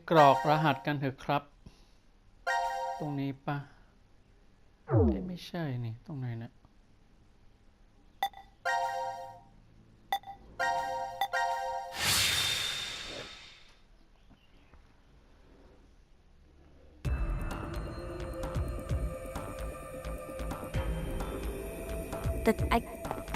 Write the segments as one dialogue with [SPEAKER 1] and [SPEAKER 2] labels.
[SPEAKER 1] กรอกรหัสกันเถอะครับตรงนี้ปะไม่ใช่นี่ตรงไหนนะ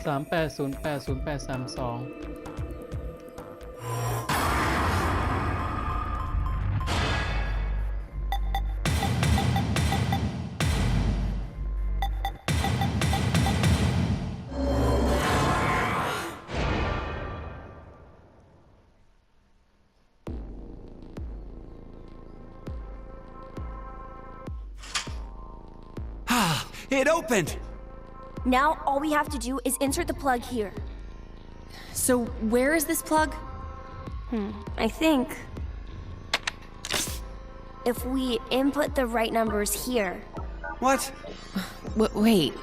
[SPEAKER 1] 38080832It
[SPEAKER 2] opened!
[SPEAKER 3] Now all we have to do is insert the plug here.
[SPEAKER 4] So where is this plug?
[SPEAKER 3] I think if we input the right numbers here.
[SPEAKER 2] What?
[SPEAKER 4] Wait.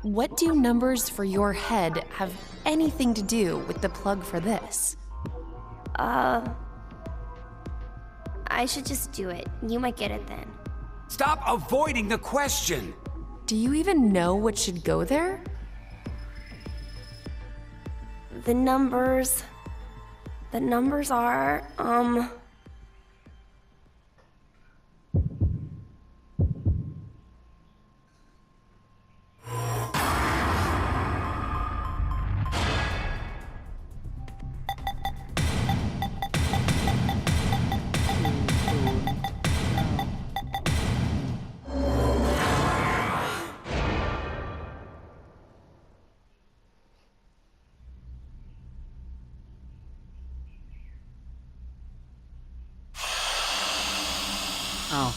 [SPEAKER 4] What do numbers for your head have anything to do with the plug for this?
[SPEAKER 3] I should just do it. You might get it then.
[SPEAKER 2] Stop avoiding the question!
[SPEAKER 4] Do you even know what should go there?
[SPEAKER 3] The numbers are,
[SPEAKER 1] อ้าว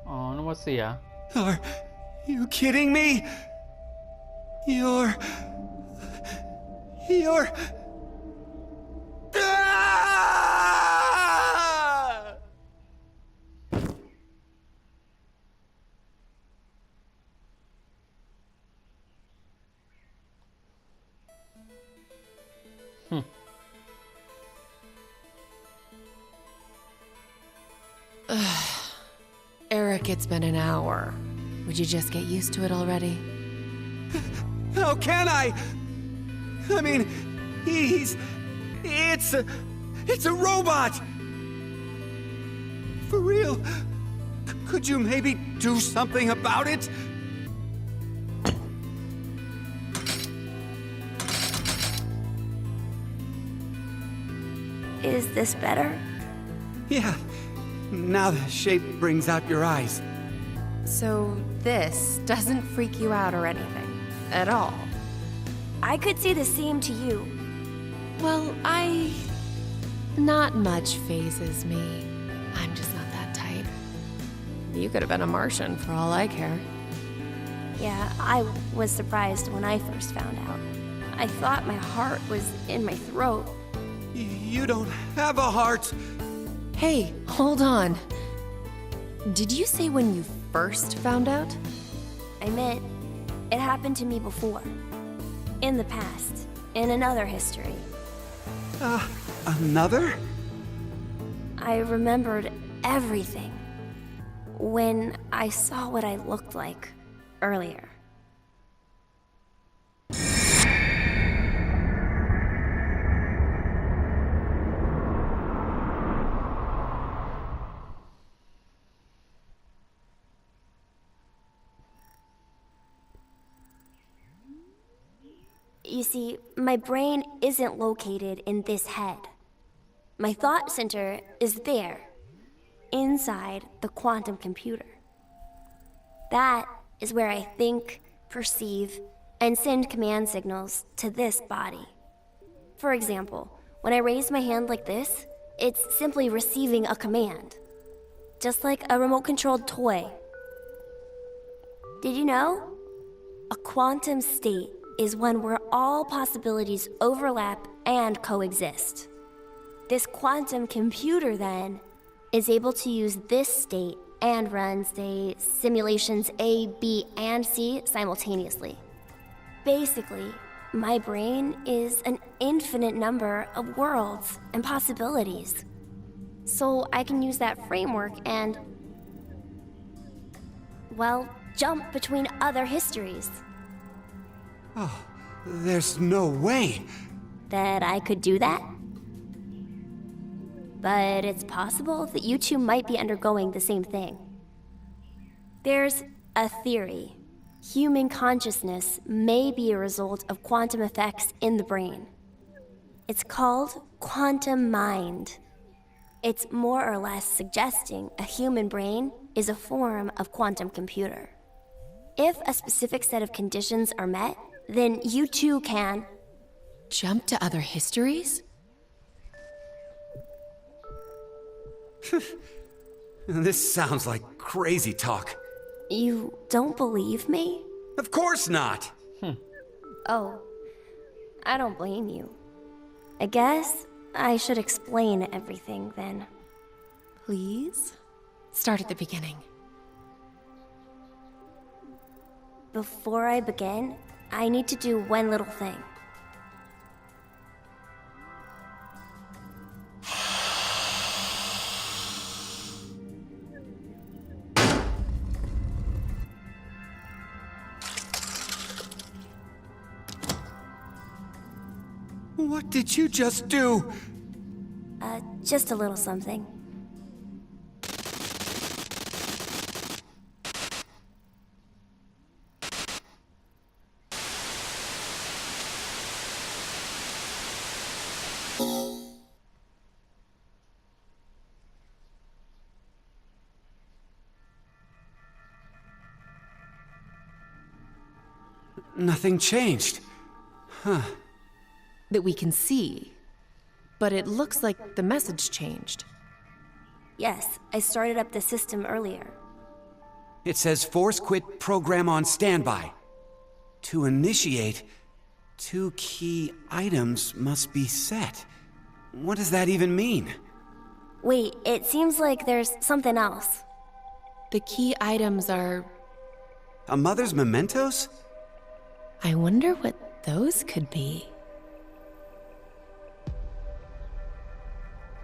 [SPEAKER 1] อ๋อนึกว่าเสีย
[SPEAKER 2] Are you kidding me? You're... Ah!
[SPEAKER 4] Eric, it's been an hour. Would you just get used to it already?
[SPEAKER 2] How can I? I mean, it's a robot! For real? Could you maybe do something about it?
[SPEAKER 3] is this better?
[SPEAKER 2] Yeah. Now the shape brings out your eyes.
[SPEAKER 4] So this doesn't freak you out or anything? At all?
[SPEAKER 3] I could say the same to you.
[SPEAKER 4] Well, not much phases me. I'm just not that type. You could have been a Martian for all I care.
[SPEAKER 3] Yeah, I was surprised when I first found out. I thought my heart was in my throat.
[SPEAKER 2] You don't have a heart.
[SPEAKER 4] Hey, hold on. Did you say when you first found out?
[SPEAKER 3] I meant it happened to me before. In the past. In another history.
[SPEAKER 2] Another?
[SPEAKER 3] I remembered everything when I saw what I looked like earlier. You see, my brain isn't located in this head. My thought center is there, inside the quantum computer. That is where I think, perceive, and send command signals to this body. For example, when I raise my hand like this, it's simply receiving a command. Just like a remote-controlled toy. Did you know? A quantum state is one where all possibilities overlap and coexist. This quantum computer, then, is able to use this state and run, say, simulations A, B, and C simultaneously. Basically, My brain is an infinite number of worlds and possibilities. So I can use that framework and, well, jump between other histories.
[SPEAKER 2] There's no way.
[SPEAKER 3] That I could do that? But it's possible that you two might be undergoing the same thing. There's a theory. Human consciousness may be a result of quantum effects in the brain. It's called quantum mind. It's more or less suggesting a human brain is a form of quantum computer. If a specific set of conditions are met, then you too can...
[SPEAKER 4] Jump to other histories?
[SPEAKER 2] This sounds like crazy talk.
[SPEAKER 3] You don't believe me?
[SPEAKER 2] Of course not.
[SPEAKER 3] Oh, I don't blame you. I guess I should explain everything then.
[SPEAKER 4] Please? Start at the beginning.
[SPEAKER 3] Before I begin, I need to do one little thing.
[SPEAKER 2] What did you just do?
[SPEAKER 3] Just a little something.
[SPEAKER 2] Nothing changed.
[SPEAKER 4] That we can see. But it looks like the message changed.
[SPEAKER 3] Yes, I started up the system earlier.
[SPEAKER 2] It says force quit program on standby. To initiate, 2 key items must be set. What does that even mean?
[SPEAKER 3] Wait, it seems like there's something else.
[SPEAKER 4] The key items are...
[SPEAKER 2] A mother's mementos?
[SPEAKER 4] I wonder what those could be.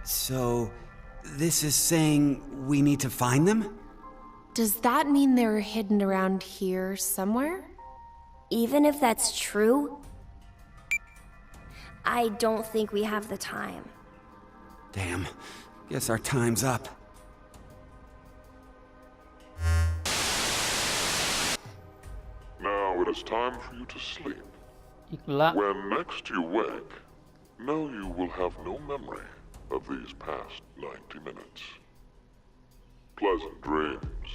[SPEAKER 2] So, this is saying we need to find them?
[SPEAKER 4] Does that mean they're hidden around here somewhere?
[SPEAKER 3] Even if that's true, I don't think we have the time.
[SPEAKER 2] Damn. Guess our time's up.
[SPEAKER 5] Now it is time for you to sleep.
[SPEAKER 1] อีกละ
[SPEAKER 5] When next you wake, know you will have no memory of these past 90 minutes. Pleasant dreams.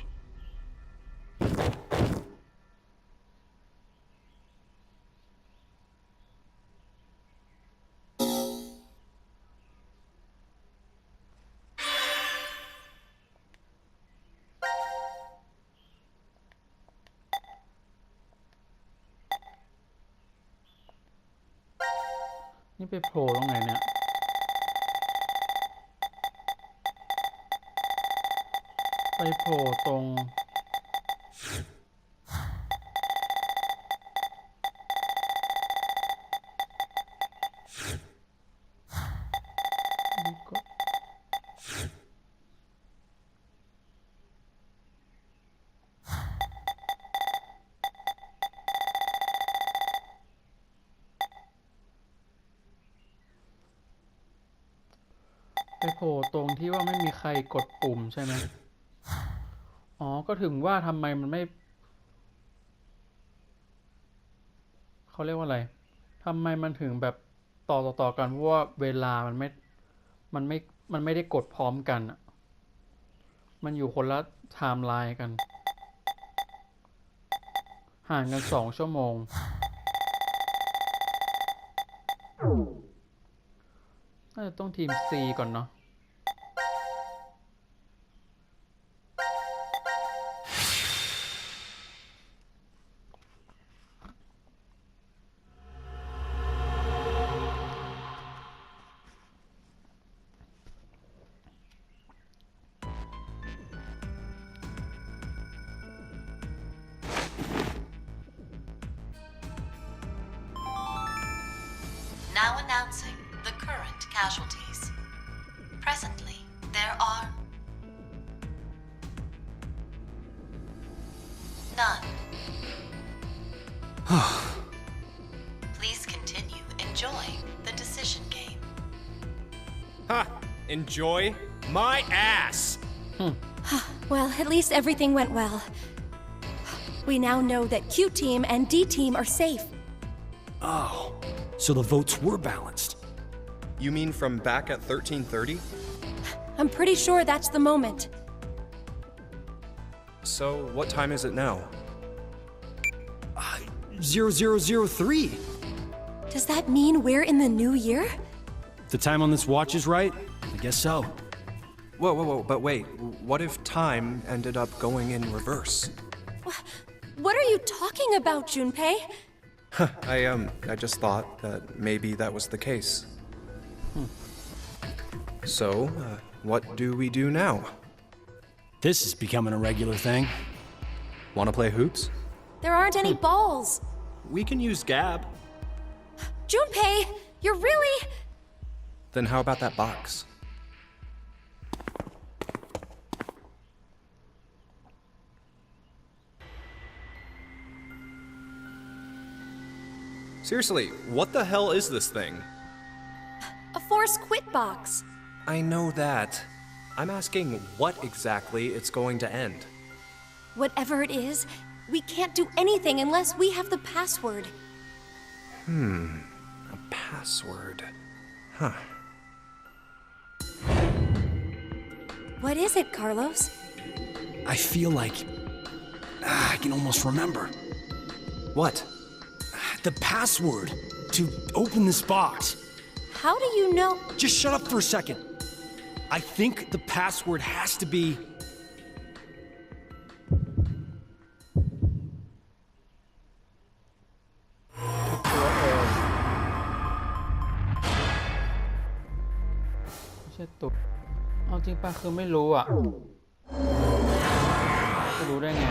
[SPEAKER 1] นี่ไปโผล่ตรงไหนเนี่ย ไปโผล่ตรง นี่ก็ไปโผล่ตรงที่ว่าไม่มีใครกดปุ่มใช่ไหม อ๋อ ก็ถึงว่าทำไมมันไม่ เขาเรียกว่าอะไร ทำไมมันถึงแบบต่อกันเพราะว่าเวลามันไม่ได้กดพร้อมกันอะมันอยู่คนละไทม์ไลน์กัน ห่างกัน2 ชั่วโมง น่าจะต้องทีม C ก่อนเนาะ
[SPEAKER 6] announcing the current casualties. Presently, there are none. Please continue enjoying the decision game.
[SPEAKER 7] Ha! Enjoy my ass!
[SPEAKER 3] Well, at least everything went well. We now know that Q Team and D Team are safe.
[SPEAKER 8] Oh, so the votes were balanced.
[SPEAKER 7] You mean from back at 1330?
[SPEAKER 3] I'm pretty sure that's the moment.
[SPEAKER 7] So, what time is it now?
[SPEAKER 8] 0003.
[SPEAKER 3] Does that mean we're in the new year?
[SPEAKER 8] If the time on this watch is right, I guess so.
[SPEAKER 7] Whoa, but wait. What if time ended up going in reverse?
[SPEAKER 3] What are you talking about, Junpei?
[SPEAKER 7] I just thought that maybe that was the case. So, what do we do now?
[SPEAKER 8] This is becoming a regular thing.
[SPEAKER 7] Wanna play hoops?
[SPEAKER 3] There aren't any balls.
[SPEAKER 7] We can use Gab.
[SPEAKER 3] Junpei, you're really...
[SPEAKER 7] Then how about that box? Seriously, what the hell is this thing?
[SPEAKER 3] A force quit box.
[SPEAKER 7] I know that. I'm asking what exactly it's going to end.
[SPEAKER 3] Whatever it is, we can't do anything unless we have the password.
[SPEAKER 7] A password. Huh.
[SPEAKER 3] What is it, Carlos?
[SPEAKER 8] I feel like I can almost remember.
[SPEAKER 7] What?
[SPEAKER 8] The password to open this box.
[SPEAKER 3] How do you know?
[SPEAKER 8] Just shut up for a second. I think the password has to be...
[SPEAKER 1] ไม่ใช่ตุกเอาจริงป่ะคือไม่รู้อ่ะจะรู้ได้ไง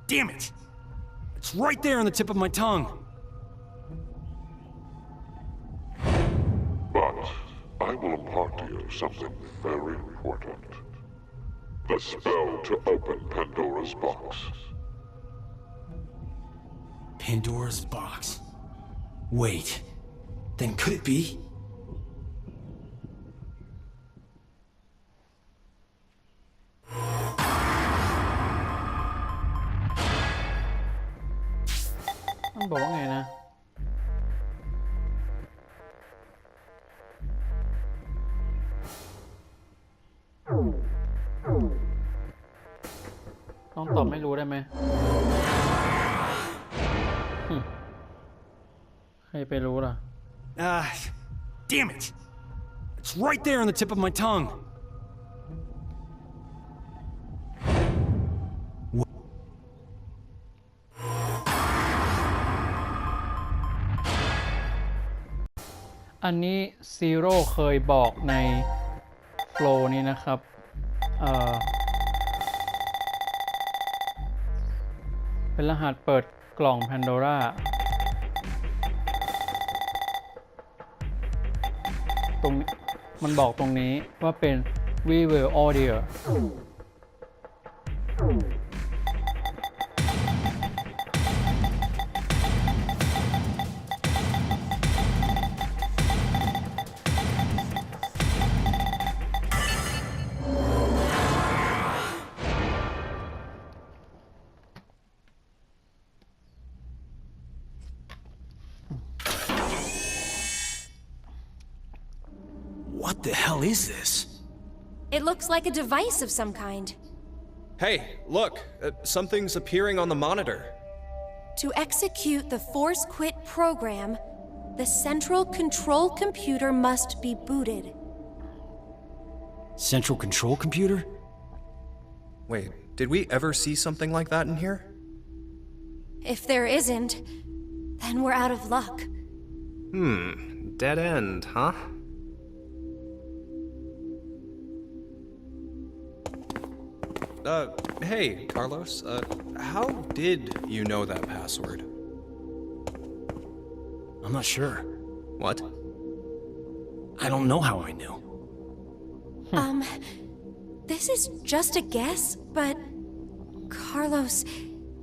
[SPEAKER 8] Damn it! It's right there on the tip of my tongue.
[SPEAKER 5] But I will impart to you something very important. The spell to open Pandora's box.
[SPEAKER 8] Pandora's box. Wait. Then could it be?
[SPEAKER 1] มันบอกว่าไงนะ ต้องตอบไม่รู้ได้ไหมใครไปรู้ล่ะ
[SPEAKER 8] Damn it! It's right there on the tip of my tongue.
[SPEAKER 1] อันนี้ซีโร่เคยบอกในโฟลว์นี้นะครับเป็นรหัสเปิดกล่อง Pandora ตรงมันบอกตรงนี้ว่าเป็น We will order
[SPEAKER 8] What the hell is this?
[SPEAKER 3] It looks like a device of some kind.
[SPEAKER 7] Hey, look! Something's appearing on the monitor.
[SPEAKER 3] To execute the force quit program, the central control computer must be booted.
[SPEAKER 8] Central control computer?
[SPEAKER 7] Wait, did we ever see something like that in here?
[SPEAKER 3] If there isn't, then we're out of luck.
[SPEAKER 7] Dead end, huh? Hey, Carlos, how did you know that password?
[SPEAKER 8] I'm not sure.
[SPEAKER 7] What?
[SPEAKER 8] I don't know how I knew.
[SPEAKER 3] This is just a guess, but Carlos,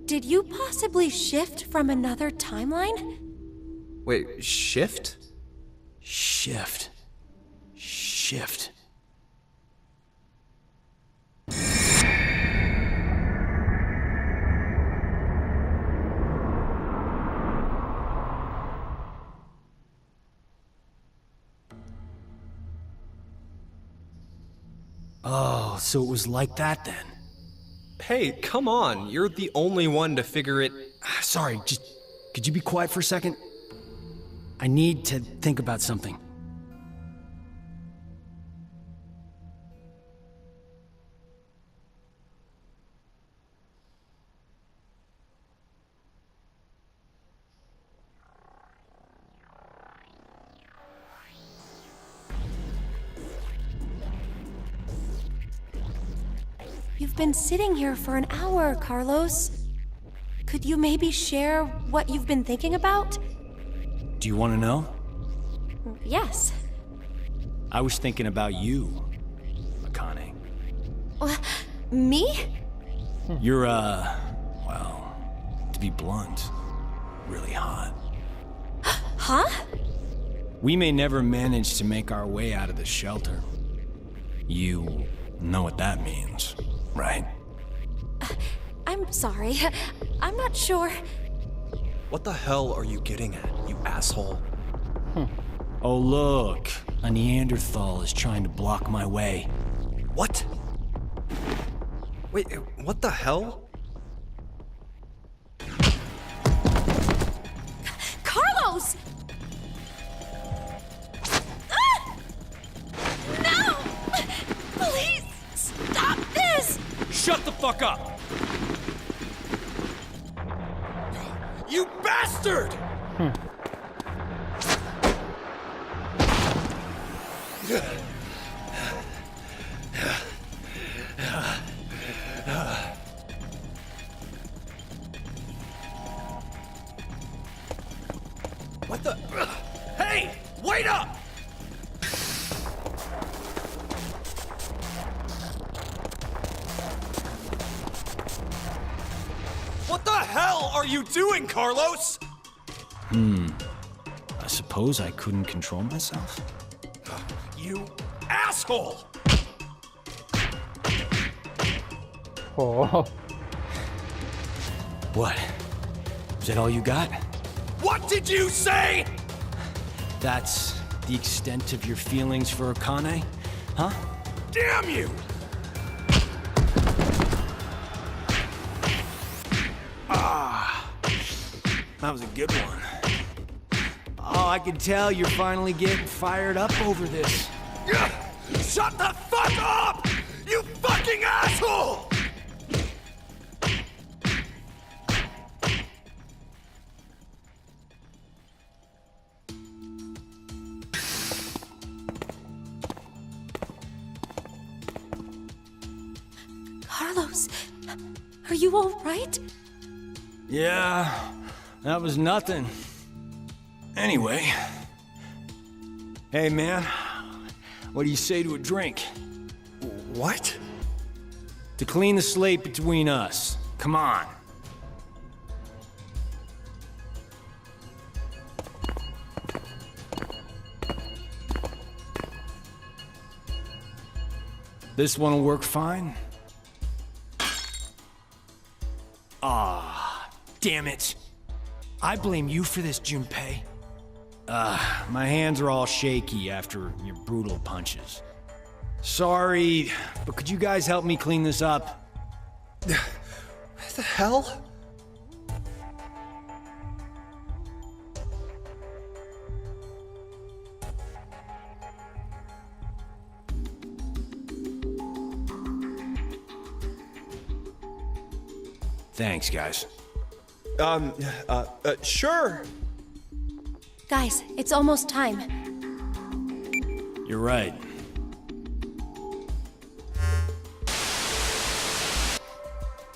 [SPEAKER 3] did you possibly shift from another timeline?
[SPEAKER 7] Wait, shift?
[SPEAKER 8] Shift. Oh, so it was like that then.
[SPEAKER 7] Hey, come on. You're the only one to figure it.
[SPEAKER 8] Sorry, just could you be quiet for a second? I need to think about something.
[SPEAKER 3] You've been sitting here for an hour, Carlos. Could you maybe share what you've been thinking about?
[SPEAKER 8] Do you want to know?
[SPEAKER 3] Yes.
[SPEAKER 8] I was thinking about you, Akane.
[SPEAKER 3] Me?
[SPEAKER 8] You're, well, to be blunt, really hot.
[SPEAKER 3] Huh?
[SPEAKER 8] We may never manage to make our way out of the shelter. You know what that means, right?
[SPEAKER 3] I'm sorry. I'm not sure.
[SPEAKER 7] What the hell are you getting at, you asshole?
[SPEAKER 8] Oh, look. A Neanderthal is trying to block my way.
[SPEAKER 7] What? Wait, what the hell?
[SPEAKER 3] Carlos! Ah! No! Please stop this!
[SPEAKER 8] Shut the fuck up!
[SPEAKER 7] You bastard! What the? Hey! Wait up! What the hell are you doing, Carlos?
[SPEAKER 8] I suppose I couldn't control myself.
[SPEAKER 7] You asshole!
[SPEAKER 1] โห
[SPEAKER 8] What? Is that all you got?
[SPEAKER 7] What did you say?
[SPEAKER 8] That's the extent of your feelings for Akane? Huh?
[SPEAKER 7] Damn you!
[SPEAKER 8] That was a good one. Oh, I can tell you're finally getting fired up over this.
[SPEAKER 7] Shut the fuck up! You fucking asshole!
[SPEAKER 3] Carlos, are you all right?
[SPEAKER 8] Yeah, that was nothing. Anyway. Hey, man. What do you say to a drink?
[SPEAKER 7] What?
[SPEAKER 8] To clean the slate between us. Come on. This one'll work fine? Ah, damn it. I blame you for this, Junpei. My hands are all shaky after your brutal punches. Sorry, but could you guys help me clean this up?
[SPEAKER 7] What the hell?
[SPEAKER 8] Thanks, guys.
[SPEAKER 7] Sure.
[SPEAKER 3] Guys, it's almost time.
[SPEAKER 8] You're right.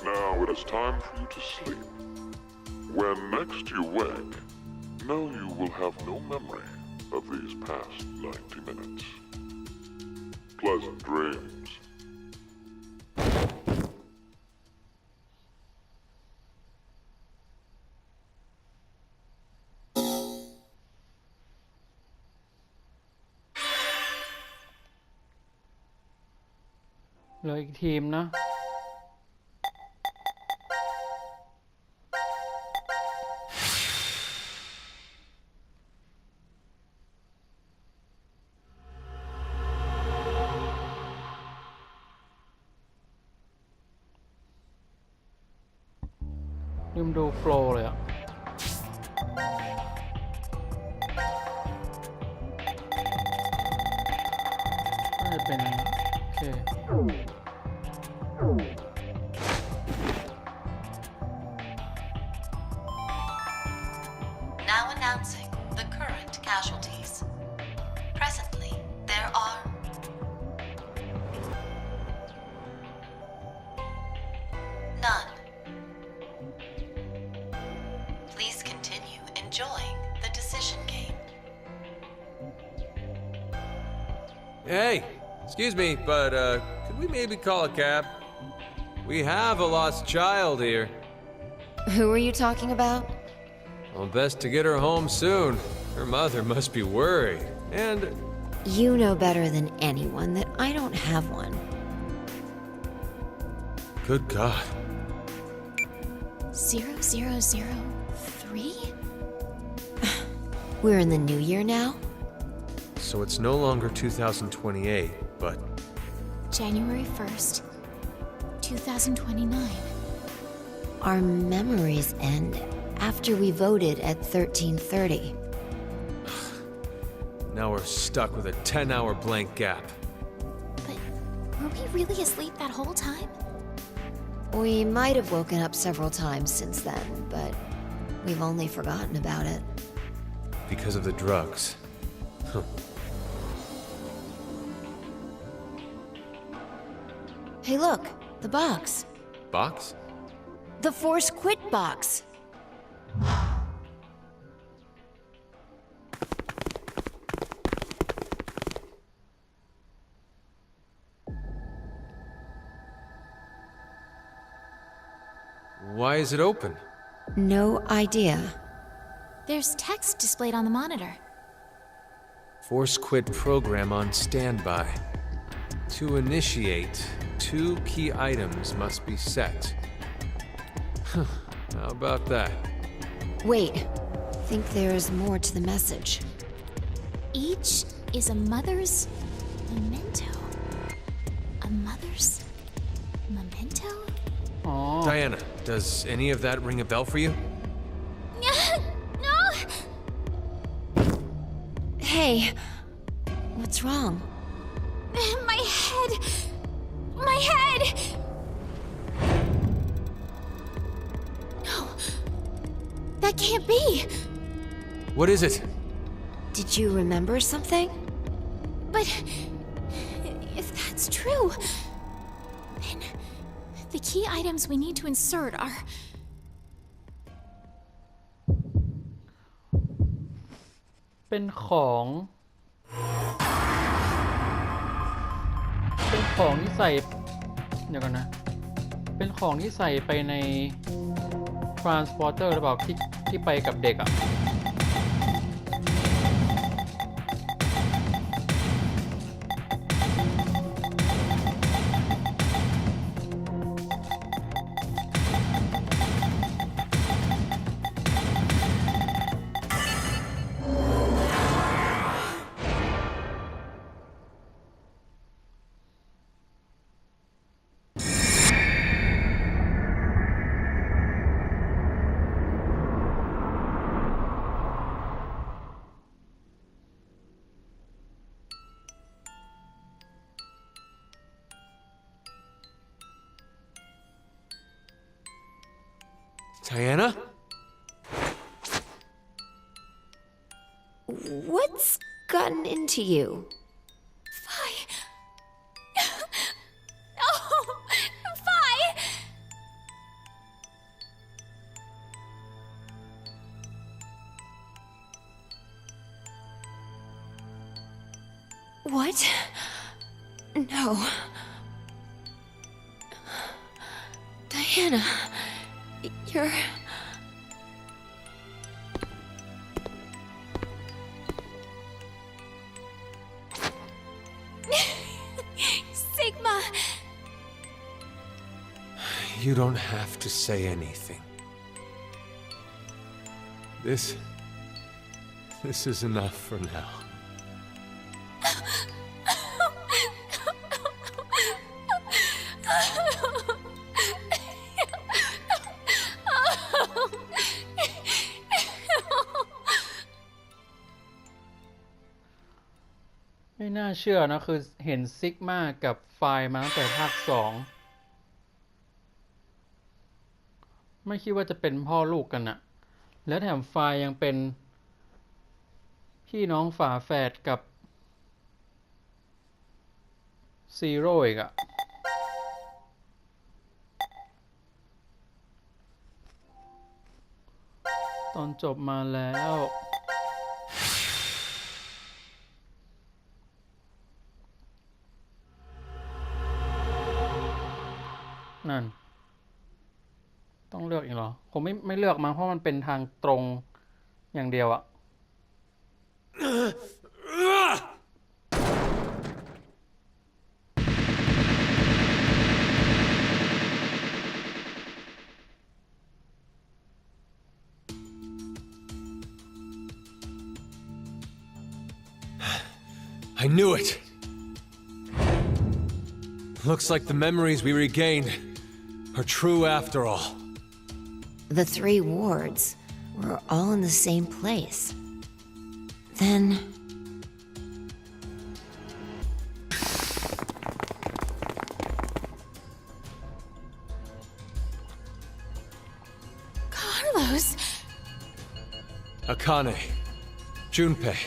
[SPEAKER 5] Now it is time for you to sleep. When next you wake, Now you will have no memory of these past 90 minutes. Pleasant dreams.
[SPEAKER 1] เหลืออีกทีมนะลืมดูโฟลว์เลยอ่ะน่าจะเป็นโอเค
[SPEAKER 6] Now announcing the current casualties. Presently, there are none. Please continue enjoying the decision game.
[SPEAKER 9] Hey, excuse me, but could we maybe call a cab? We have a lost child here.
[SPEAKER 4] Who are you talking about?
[SPEAKER 9] Well, best to get her home soon. Her mother must be worried. And
[SPEAKER 4] You know better than anyone that I don't have one.
[SPEAKER 9] good God.
[SPEAKER 10] 0003?
[SPEAKER 4] We're in the new year now?
[SPEAKER 9] So it's no longer 2028, but
[SPEAKER 10] January 1st, 2029.
[SPEAKER 4] Our memories end after we voted at 1330.
[SPEAKER 9] now we're stuck with a 10-hour blank gap.
[SPEAKER 10] But were we really asleep that whole time?
[SPEAKER 4] We might have woken up several times since then, but we've only forgotten about it.
[SPEAKER 9] Because of the drugs.
[SPEAKER 4] Hey, look, the box.
[SPEAKER 9] Box?
[SPEAKER 4] The Force Quit box.
[SPEAKER 9] Why is it open?
[SPEAKER 4] No idea.
[SPEAKER 10] There's text displayed on the monitor.
[SPEAKER 9] Force quit program on standby. To initiate, 2 key items must be set. How about that?
[SPEAKER 4] Wait, think there's more to the message.
[SPEAKER 10] Each is a mother's memento. A mother's memento?
[SPEAKER 1] Oh.
[SPEAKER 9] Diana, does any of that ring a bell for you?
[SPEAKER 10] No!
[SPEAKER 4] Hey, what's wrong?
[SPEAKER 10] My head! My head! No. That can't be!
[SPEAKER 9] What is it?
[SPEAKER 4] Did you remember something?
[SPEAKER 10] But if that's true, then the key items we need to insert are...
[SPEAKER 1] เป็นของ เป็นของที่ใส่ เดี๋ยวกันนะ เป็นของที่ใส่ไปใน transporter หรือเปล่าที่ไปกับเด็กอะ
[SPEAKER 9] Diana?
[SPEAKER 4] What's gotten into you?
[SPEAKER 10] Fi! No! Fi!
[SPEAKER 3] What? No. Diana, you're...
[SPEAKER 10] Sigma!
[SPEAKER 9] You don't have to say anything. This is enough for now.
[SPEAKER 1] ไม่น่าเชื่อนะคือเห็นซิกมากับไฟล์มาตั้งแต่ภาค2ไม่คิดว่าจะเป็นพ่อลูกกันอะและแถมไฟล์ยังเป็นพี่น้องฝาแฝดกับซีโร่อีกอะตอนจบมาแล้วนั่นต้องเลือกอีกเหรอผมไม่เลือกมั้งเพราะมันเป็นทางตรงอย่างเดียวอะ
[SPEAKER 9] I knew it! Looks like the memories we regained are true after all.
[SPEAKER 11] The 3 wards were all in the same place. Then...
[SPEAKER 10] Carlos!
[SPEAKER 9] Akane, Junpei.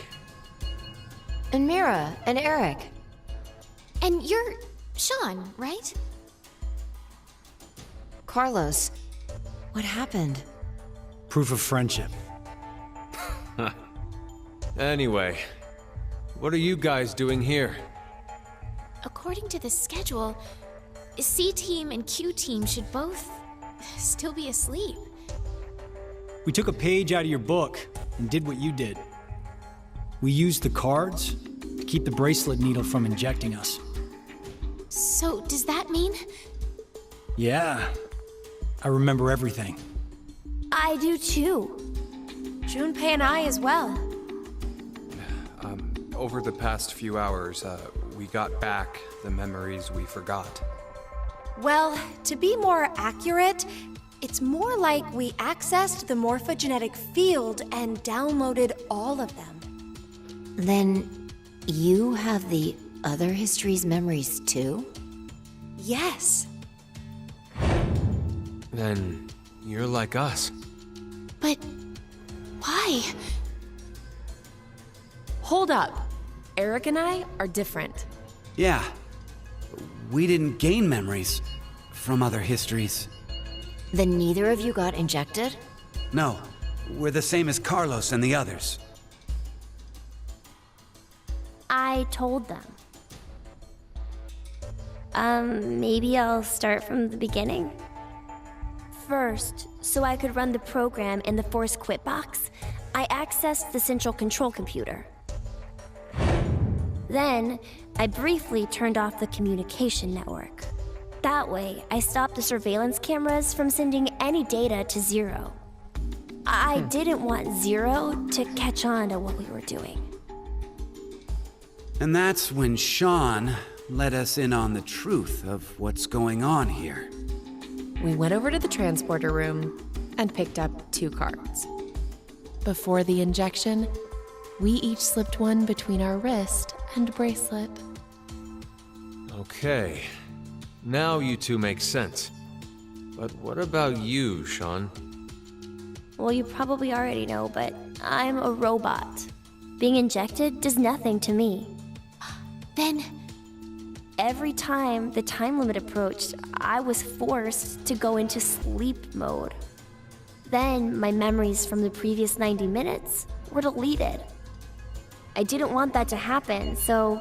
[SPEAKER 11] And Mira and Eric.
[SPEAKER 10] And you're Sean, right?
[SPEAKER 11] Carlos, what happened?
[SPEAKER 8] Proof of friendship.
[SPEAKER 9] Anyway, what are you guys doing here?
[SPEAKER 10] According to the schedule, C team and Q team should both still be asleep.
[SPEAKER 8] We took a page out of your book and did what you did. We used the cards to keep the bracelet needle from injecting us.
[SPEAKER 10] So, does that mean?
[SPEAKER 8] Yeah, I remember everything.
[SPEAKER 3] I do too. Junpei and I as well.
[SPEAKER 7] Over the past few hours, we got back the memories we forgot.
[SPEAKER 12] Well, to be more accurate, it's more like we accessed the morphogenetic field and downloaded all of them.
[SPEAKER 11] Then you have the other history's memories too?
[SPEAKER 12] Yes.
[SPEAKER 9] Then you're like us.
[SPEAKER 10] But why?
[SPEAKER 4] Hold up. Eric and I are different.
[SPEAKER 2] Yeah. We didn't gain memories from other histories.
[SPEAKER 11] Then neither of you got injected?
[SPEAKER 2] No. We're the same as Carlos and the others.
[SPEAKER 3] I told them. Maybe I'll start from the beginning? First, so I could run the program in the Force Quit box, I accessed the central control computer. Then, I briefly turned off the communication network. That way, I stopped the surveillance cameras from sending any data to Zero. I didn't want Zero to catch on to what we were doing.
[SPEAKER 2] And that's when Sean let us in on the truth of what's going on here.
[SPEAKER 4] We went over to the transporter room and picked up 2 cards. Before the injection, we each slipped one between our wrist and bracelet.
[SPEAKER 9] Okay. Now you two make sense. But what about you, Sean?
[SPEAKER 3] Well, you probably already know, but I'm a robot. Being injected does nothing to me.
[SPEAKER 10] Then,
[SPEAKER 3] every time the time limit approached, I was forced to go into sleep mode. Then my memories from the previous 90 minutes were deleted. I didn't want that to happen, so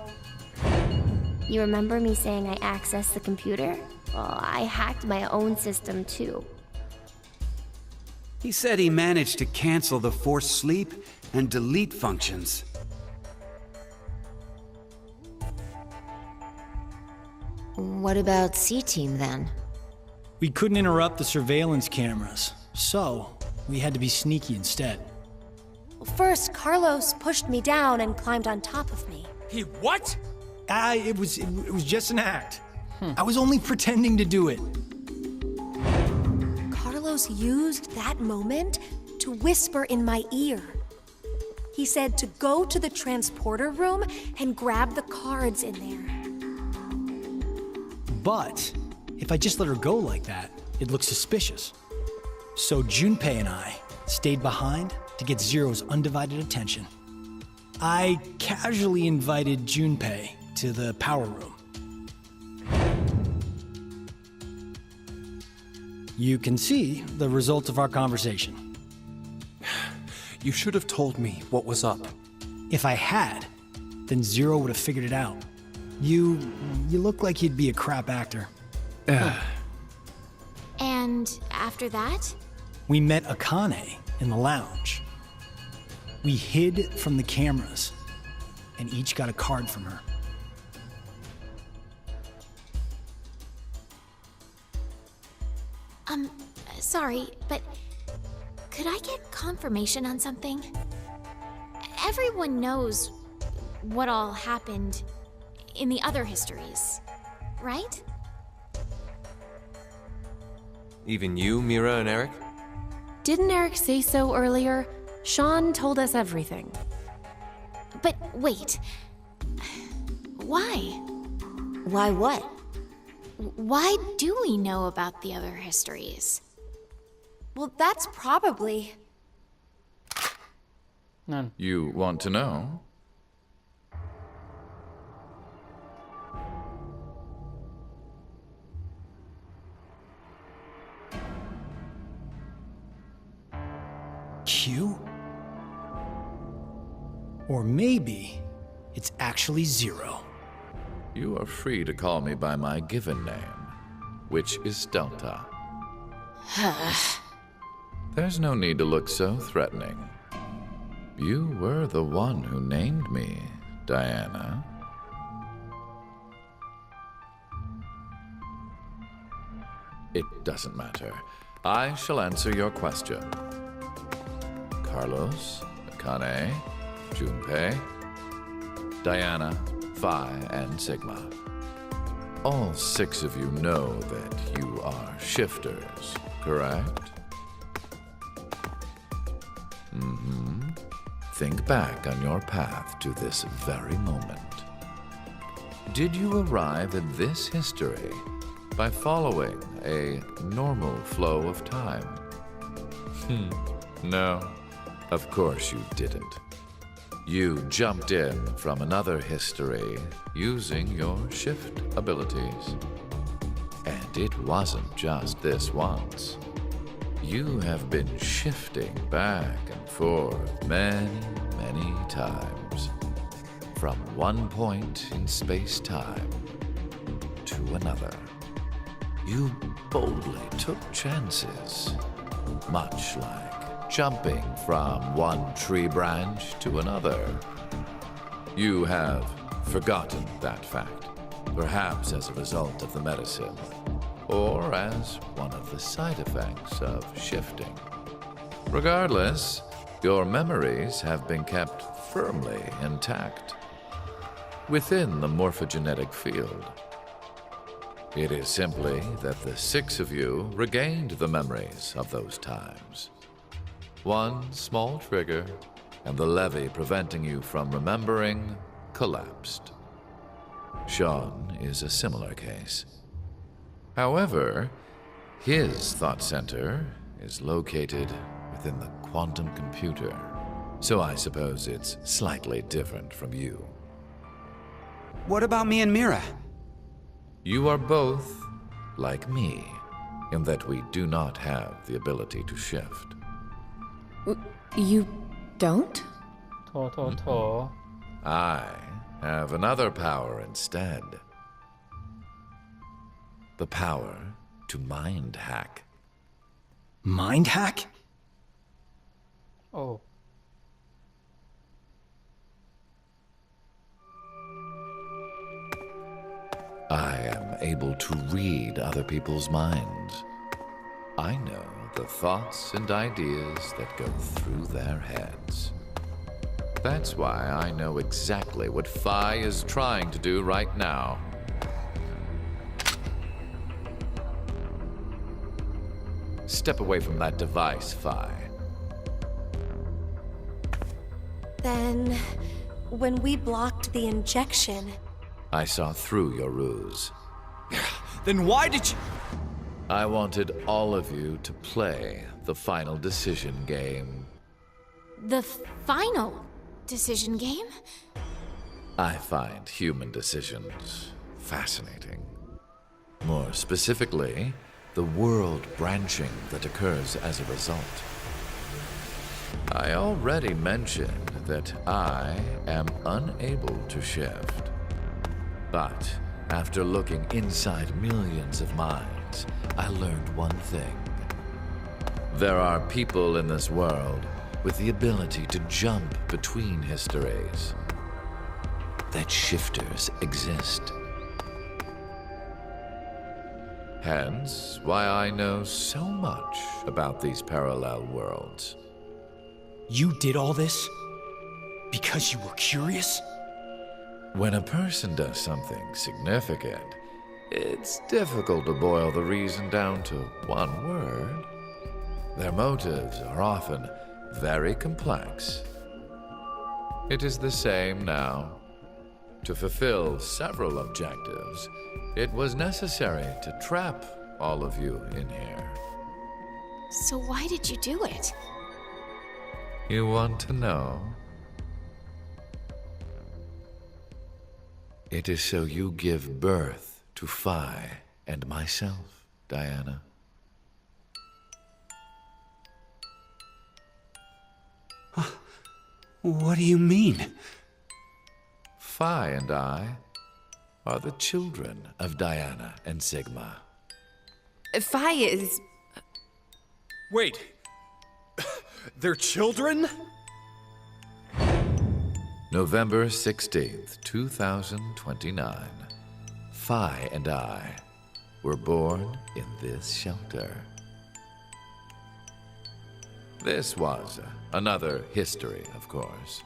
[SPEAKER 3] You remember me saying I accessed the computer? Well, I hacked my own system too.
[SPEAKER 2] He said he managed to cancel the force sleep and delete functions.
[SPEAKER 11] What about C-Team then?
[SPEAKER 8] We couldn't interrupt the surveillance cameras, so we had to be sneaky instead.
[SPEAKER 12] First, Carlos pushed me down and climbed on top of me.
[SPEAKER 8] He what? It was just an act. I was only pretending to do it.
[SPEAKER 12] Carlos used that moment to whisper in my ear. He said to go to the transporter room and grab the cards in there.
[SPEAKER 8] But if I just let her go like that, it looks suspicious. So Junpei and I stayed behind to get Zero's undivided attention. I casually invited Junpei to the power room. You can see the result of our conversation.
[SPEAKER 7] You should have told me what was up.
[SPEAKER 8] If I had, then Zero would have figured it out. You look like you'd be a crap actor.
[SPEAKER 10] And after that?
[SPEAKER 8] We met Akane in the lounge. We hid from the cameras and each got a card from her.
[SPEAKER 10] Sorry, but could I get confirmation on something? Everyone knows what all happened in the other histories, right?
[SPEAKER 9] Even you, Mira and Eric?
[SPEAKER 4] Didn't Eric say so earlier? Sean told us everything.
[SPEAKER 10] But wait. Why?
[SPEAKER 11] Why what?
[SPEAKER 10] Why do we know about the other histories?
[SPEAKER 12] Well, that's probably...
[SPEAKER 1] None.
[SPEAKER 13] You want to know?
[SPEAKER 8] Q? Or maybe it's actually Zero.
[SPEAKER 13] You are free to call me by my given name, which is Delta. There's no need to look so threatening. You were the one who named me, Diana. It doesn't matter. I shall answer your question. Carlos, Akane, Junpei, Diana, Phi, and Sigma. All 6 of you know that you are shifters, correct? Think back on your path to this very moment. Did you arrive at this history by following a normal flow of time? No, of course you didn't. You jumped in from another history using your shift abilities. And it wasn't just this once. You have been shifting back and forth many, many times. From one point in space-time to another. You boldly took chances, much like jumping from one tree branch to another. You have forgotten that fact, perhaps as a result of the medicine, or as one of the side effects of shifting. Regardless, your memories have been kept firmly intact within the morphogenetic field. It is simply that the 6 of you regained the memories of those times. One small trigger, and the levee preventing you from remembering collapsed. Sean is a similar case. However, his thought center is located within the quantum computer, so I suppose it's slightly different from you.
[SPEAKER 2] What about me and Mira?
[SPEAKER 13] You are both like me, in that we do not have the ability to shift.
[SPEAKER 4] You don't?
[SPEAKER 1] Toh.
[SPEAKER 13] I have another power instead. the power to mind hack.
[SPEAKER 8] Mind hack?
[SPEAKER 1] โอ้
[SPEAKER 13] I am able to read other people's minds. I know the thoughts and ideas that go through their heads. That's why I know exactly what Phi is trying to do right now. Step away from that device, Phi.
[SPEAKER 12] Then, when we blocked the injection,
[SPEAKER 13] I saw through your ruse.
[SPEAKER 8] Then why did you...
[SPEAKER 13] I wanted all of you to play the final decision game.
[SPEAKER 10] The final decision game?
[SPEAKER 13] I find human decisions fascinating. More specifically, the world branching that occurs as a result. I already mentioned that I am unable to shift. But after looking inside millions of minds, I learned one thing. There are people in this world with the ability to jump between histories. That shifters exist. Hence, why I know so much about these parallel worlds.
[SPEAKER 8] You did all this? Because you were curious?
[SPEAKER 13] When a person does something significant, it's difficult to boil the reason down to one word. Their motives are often very complex. It is the same now. To fulfill several objectives, it was necessary to trap all of you in here.
[SPEAKER 10] So why did you do it?
[SPEAKER 13] You want to know? It is so you give birth to Phi and myself, Diana.
[SPEAKER 2] What do you mean?
[SPEAKER 13] Phi and I are the children of Diana and Sigma.
[SPEAKER 4] Phi is...
[SPEAKER 7] Wait. They're children?
[SPEAKER 13] November 16th, 2029. Phi and I were born in this shelter. This was another history, of course.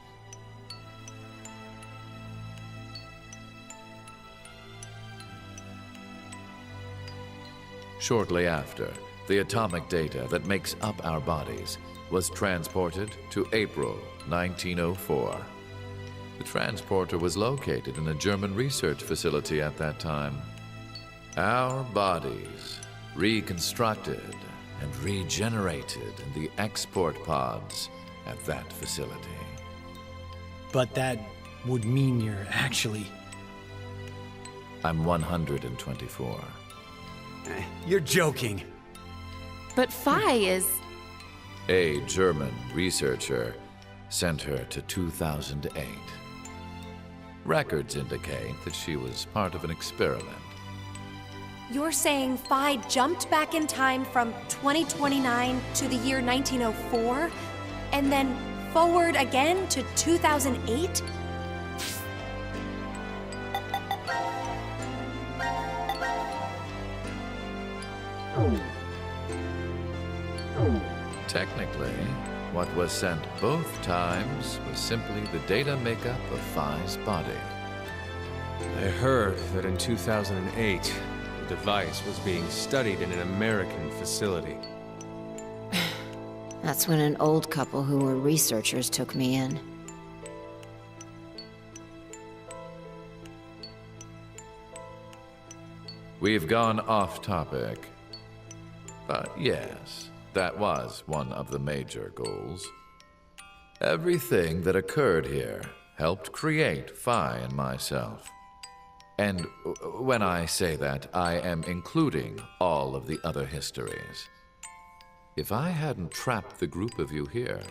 [SPEAKER 13] Shortly after, the atomic data that makes up our bodies was transported to April 1904. The transporter was located in a German research facility at that time. Our bodies reconstructed and regenerated in the export pods at that facility.
[SPEAKER 8] But that would mean you're actually...
[SPEAKER 13] I'm 124.
[SPEAKER 2] You're joking.
[SPEAKER 4] But Phi is...
[SPEAKER 13] A German researcher sent her to 2008. Records indicate that she was part of an experiment.
[SPEAKER 12] you're saying Phi jumped back in time from 2029 to the year 1904, and then forward again to 2008?
[SPEAKER 13] Technically, what was sent both times was simply the data makeup of Phi's body.
[SPEAKER 7] I heard that in 2008, the device was being studied in an American facility.
[SPEAKER 11] That's when an old couple who were researchers took me in.
[SPEAKER 13] We've gone off topic. But yes, that was one of the major goals. Everything that occurred here helped create Phi and myself. And when I say that, I am including all of the other histories. If I hadn't trapped the group of you here,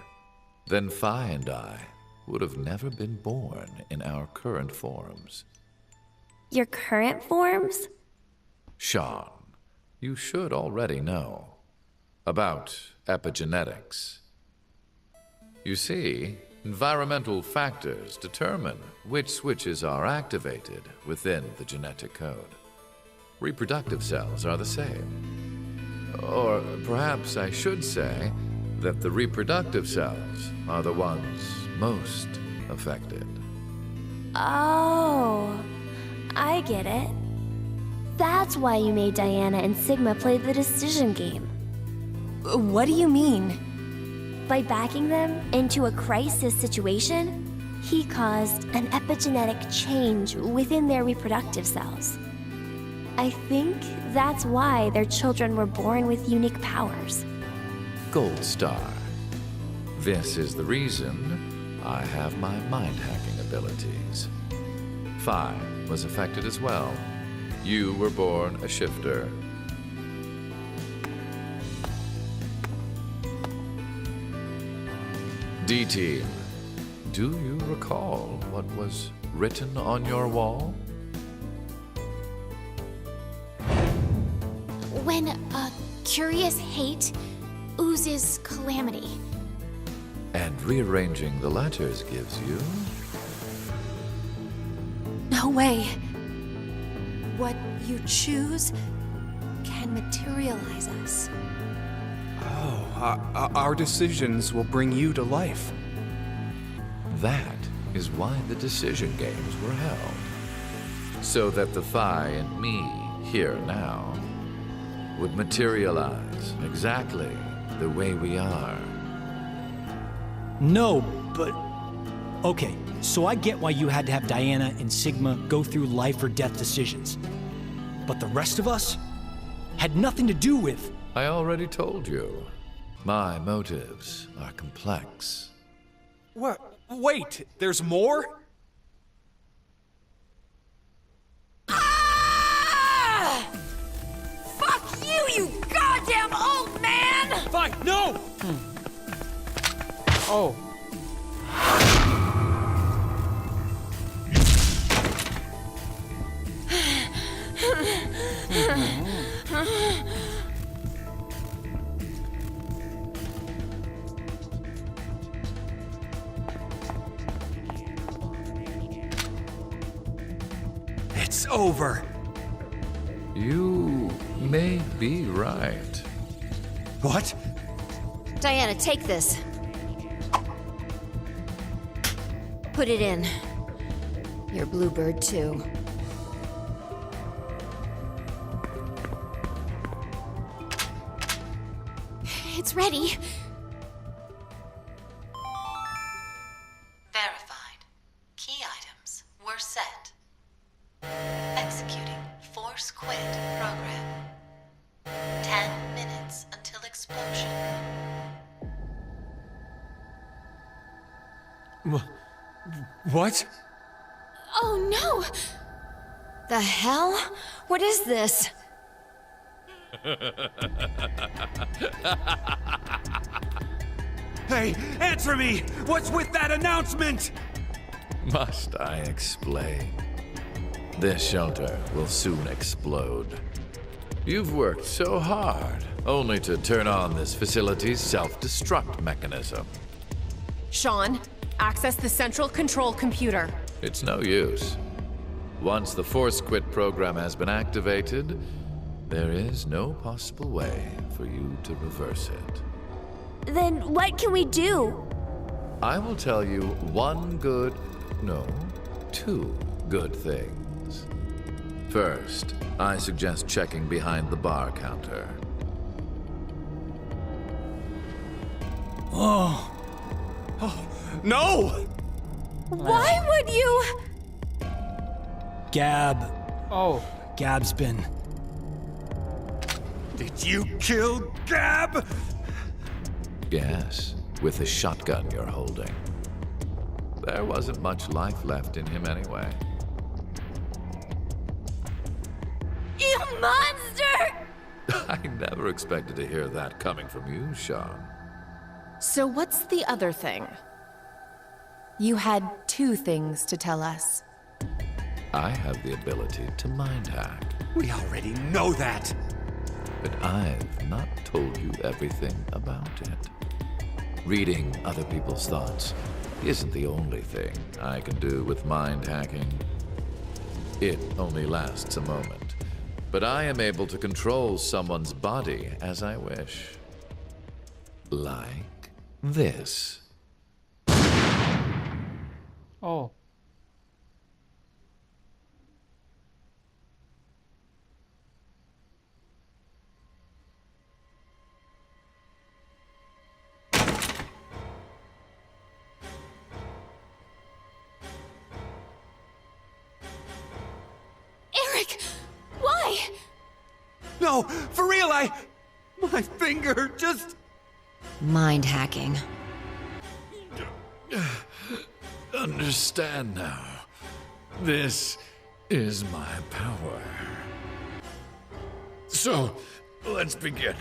[SPEAKER 13] then Phi and I would have never been born in our current forms.
[SPEAKER 3] Your current forms?
[SPEAKER 13] Sean, you should already know about epigenetics. You see, environmental factors determine which switches are activated within the genetic code. Reproductive cells are the same. Or perhaps I should say that the reproductive cells are the ones most affected.
[SPEAKER 3] Oh, I get it. That's why you made Diana and Sigma play the decision game.
[SPEAKER 12] What do you mean?
[SPEAKER 3] By backing them into a crisis situation, he caused an epigenetic change within their reproductive cells. I think that's why their children were born with unique powers.
[SPEAKER 13] Gold Star. This is the reason I have my mind-hacking abilities. Phi was affected as well. You were born a shifter. D-Team, do you recall what was written on your wall?
[SPEAKER 10] When a curious hate oozes calamity.
[SPEAKER 13] And rearranging the letters gives you...
[SPEAKER 12] No way. What you choose can materialize us.
[SPEAKER 7] Oh, our decisions will bring you to life.
[SPEAKER 13] That is why the decision games were held. So that the Phi and me, here now, would materialize exactly the way we are.
[SPEAKER 8] No, but... Okay, so I get why you had to have Diana and Sigma go through life or death decisions. But the rest of us had nothing to do with...
[SPEAKER 13] I already told you. My motives are complex.
[SPEAKER 7] What? Wait, there's more?
[SPEAKER 12] Ah! Fuck you, you goddamn old man!
[SPEAKER 7] Fine, no!
[SPEAKER 1] Oh.
[SPEAKER 8] It's over.
[SPEAKER 13] You may be right.
[SPEAKER 8] What?
[SPEAKER 11] Diana, take this. Put it in. Your bluebird, too.
[SPEAKER 10] It's ready.
[SPEAKER 6] Verified. Key items were set. Executing Force Quit program. 10 minutes until explosion.
[SPEAKER 7] What?
[SPEAKER 10] Oh no!
[SPEAKER 11] The hell? What is this?
[SPEAKER 2] Hey, answer me! What's with that announcement?
[SPEAKER 13] Must I explain? This shelter will soon explode. You've worked so hard, only to turn on this facility's self-destruct mechanism.
[SPEAKER 12] Sean, access the central control computer.
[SPEAKER 13] It's no use. Once the Force Quit program has been activated, there is no possible way for you to reverse it.
[SPEAKER 3] Then what can we do?
[SPEAKER 13] I will tell you two good things. First, I suggest checking behind the bar counter.
[SPEAKER 8] Oh, no!
[SPEAKER 12] Why would you?
[SPEAKER 8] Gab.
[SPEAKER 1] Oh.
[SPEAKER 8] Gab's been...
[SPEAKER 2] Did you kill Gab?
[SPEAKER 13] Yes, with the shotgun you're holding. There wasn't much life left in him anyway.
[SPEAKER 3] You monster!
[SPEAKER 13] I never expected to hear that coming from you, Sean.
[SPEAKER 4] So what's the other thing? You had two things to tell us.
[SPEAKER 13] I have the ability to mind hack.
[SPEAKER 2] We already know that.
[SPEAKER 13] but I've not told you everything about it. Reading other people's thoughts isn't the only thing I can do with mind hacking. It only lasts a moment, but I am able to control someone's body as I wish. Like this.
[SPEAKER 1] โอ้
[SPEAKER 10] Eric! Why?
[SPEAKER 2] No, for real, my finger just...
[SPEAKER 11] Mind hacking.
[SPEAKER 13] Understand now. This is my power. So, let's begin.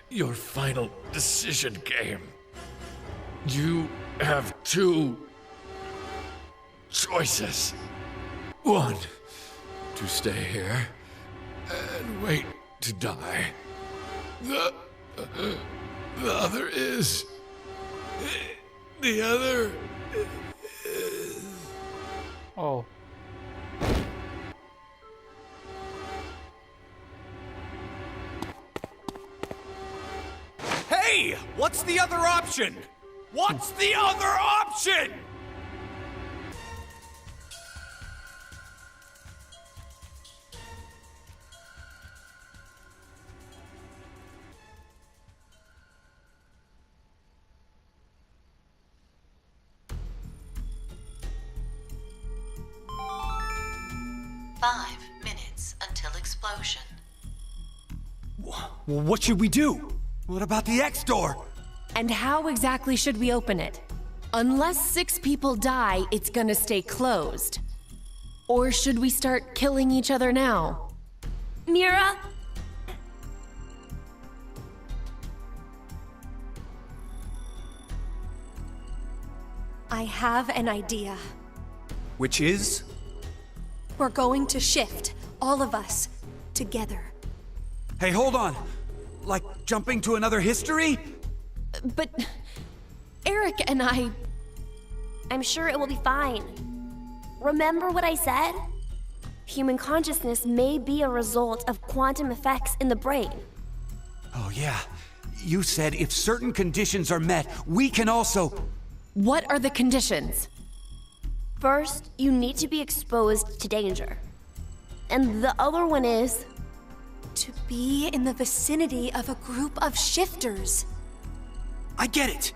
[SPEAKER 13] Your final decision game. You have two choices. One, to stay here and wait to die. The other is... The other is...
[SPEAKER 1] โอ้
[SPEAKER 8] Hey! What's the other option? What's the other option?
[SPEAKER 6] Five minutes until explosion.
[SPEAKER 8] What should we do?
[SPEAKER 2] What about the X door?
[SPEAKER 12] And how exactly should we open it? Unless 6 people die, it's gonna stay closed. Or should we start killing each other now?
[SPEAKER 3] Mira?
[SPEAKER 12] I have an idea.
[SPEAKER 8] Which is?
[SPEAKER 12] We're going to shift, all of us, together.
[SPEAKER 2] Hey, hold on. Like jumping to another history?
[SPEAKER 12] But Eric and
[SPEAKER 3] I'm sure it will be fine. Remember what I said? Human consciousness may be a result of quantum effects in the brain.
[SPEAKER 2] Oh, yeah. You said if certain conditions are met, we can also...
[SPEAKER 12] What are the conditions?
[SPEAKER 3] First, you need to be exposed to danger. And the other one is...
[SPEAKER 12] To be in the vicinity of a group of shifters.
[SPEAKER 2] I get it!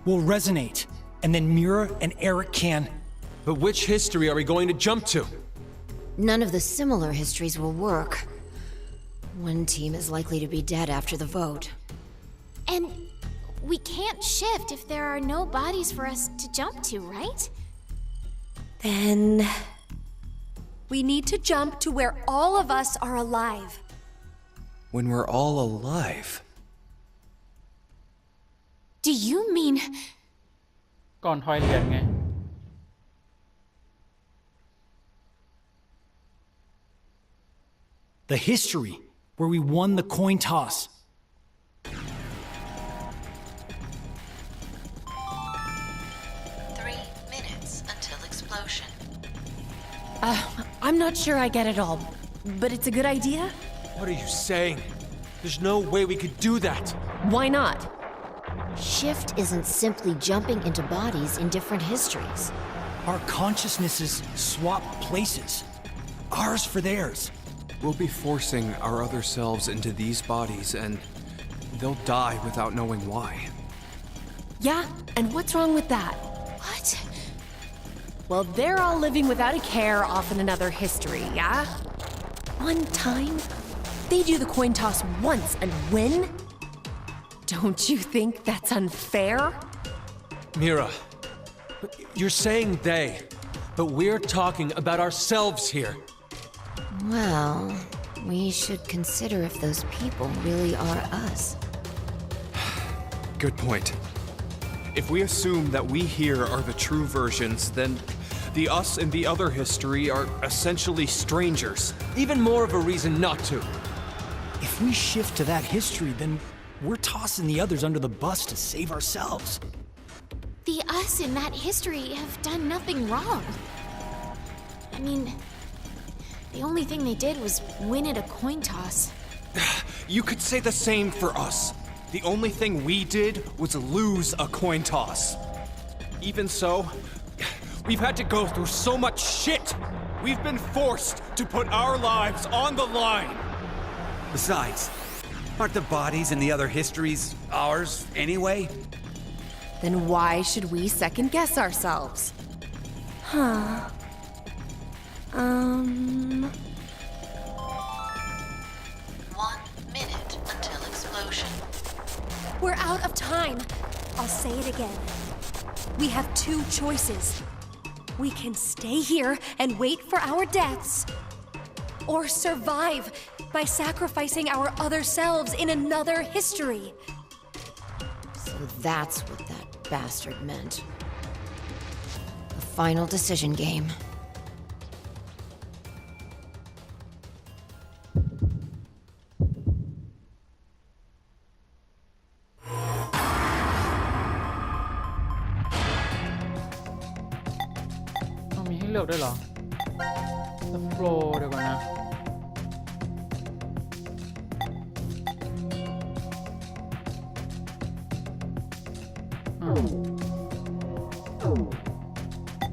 [SPEAKER 8] We'll resonate, and then Mira and Eric can...
[SPEAKER 7] But which history are we going to jump to?
[SPEAKER 11] None of the similar histories will work. One team is likely to be dead after the vote.
[SPEAKER 10] And we can't shift if there are no bodies for us to jump to, right?
[SPEAKER 12] Then... we need to jump to where all of us are alive.
[SPEAKER 7] When we're all alive?
[SPEAKER 10] Do you mean...
[SPEAKER 1] ก่อนทอยเหรียญไง
[SPEAKER 8] The history, where we won the coin toss.
[SPEAKER 6] 3 minutes until explosion.
[SPEAKER 12] I'm not sure I get it all, but it's a good idea.
[SPEAKER 7] What are you saying? There's no way we could do that.
[SPEAKER 12] Why not?
[SPEAKER 11] Shift isn't simply jumping into bodies in different histories.
[SPEAKER 8] Our consciousnesses swap places. Ours for theirs.
[SPEAKER 14] We'll be forcing our other selves into these bodies, and they'll die without knowing why.
[SPEAKER 12] Yeah, and what's wrong with that?
[SPEAKER 10] What?
[SPEAKER 12] Well, they're all living without a care off in another history, yeah? One time, they do the coin toss once and win? Don't you think that's unfair?
[SPEAKER 7] Mira, you're saying they, but we're talking about ourselves here.
[SPEAKER 11] Well, we should consider if those people really are us.
[SPEAKER 14] Good point. If we assume that we here are the true versions, then the us in the other history are essentially strangers.
[SPEAKER 7] Even more of a reason not to.
[SPEAKER 8] If If we shift to that history, then we're tossing the others under the bus to save ourselves.
[SPEAKER 10] The us in that history have done nothing wrong. I mean, the only thing they did was win at a coin toss.
[SPEAKER 14] You could say the same for us. The only thing we did was lose a coin toss. Even so, we've had to go through so much shit. We've been forced to put our lives on the line.
[SPEAKER 2] Besides, aren't the bodies in the other histories ours anyway?
[SPEAKER 12] Then why should we second guess ourselves?
[SPEAKER 3] Huh.
[SPEAKER 6] 1 minute until explosion.
[SPEAKER 15] We're out of time. I'll say it again. We have two choices. We can stay here and wait for our deaths, or survive by sacrificing our other selves in another history.
[SPEAKER 11] So that's what that bastard meant. The final decision game.
[SPEAKER 1] มีให้เลือกด้วยเหรอสโฟลเดี๋ยวก่อนนะ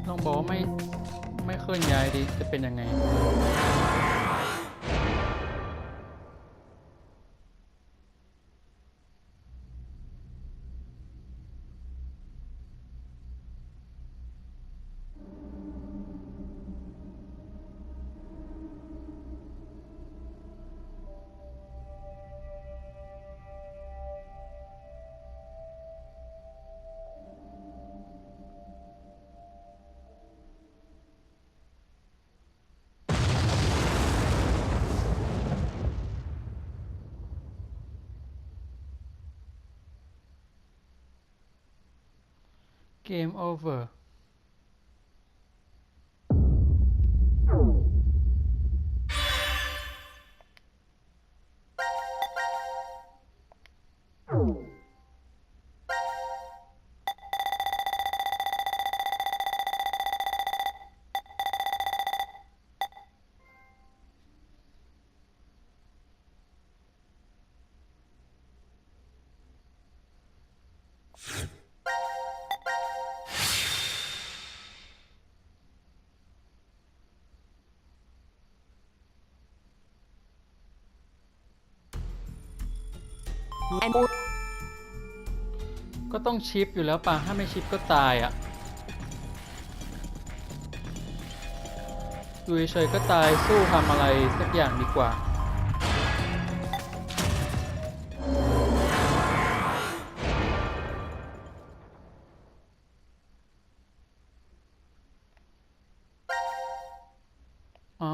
[SPEAKER 1] ลองบอกว่าไม่เคลื่อนย้ายดิจะเป็นยังไง Game over ก็ต้องชิปอยู่แล้วป่ะถ้าไม่ชิปก็ตายอ่ะอยู่เฉยๆก็ตายสู้ทำอะไรสักอย่างดีกว่าเอ้า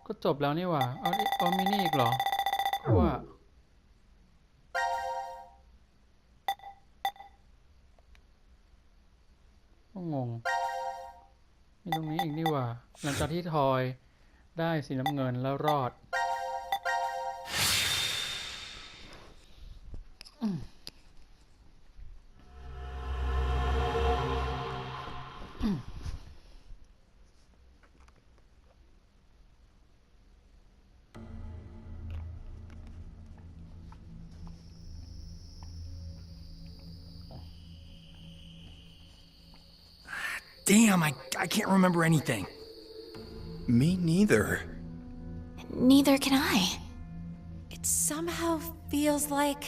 [SPEAKER 1] ก็จบแล้วนี่หว่าเอามินี่อีกเหรอว่างงมีตรงนี้อีกนี่หว่าหลังจากที่ทอยได้สีน้ำเงินแล้วรอด
[SPEAKER 8] Damn, I can't remember anything.
[SPEAKER 14] Me neither.
[SPEAKER 10] Neither can I.
[SPEAKER 15] It somehow feels like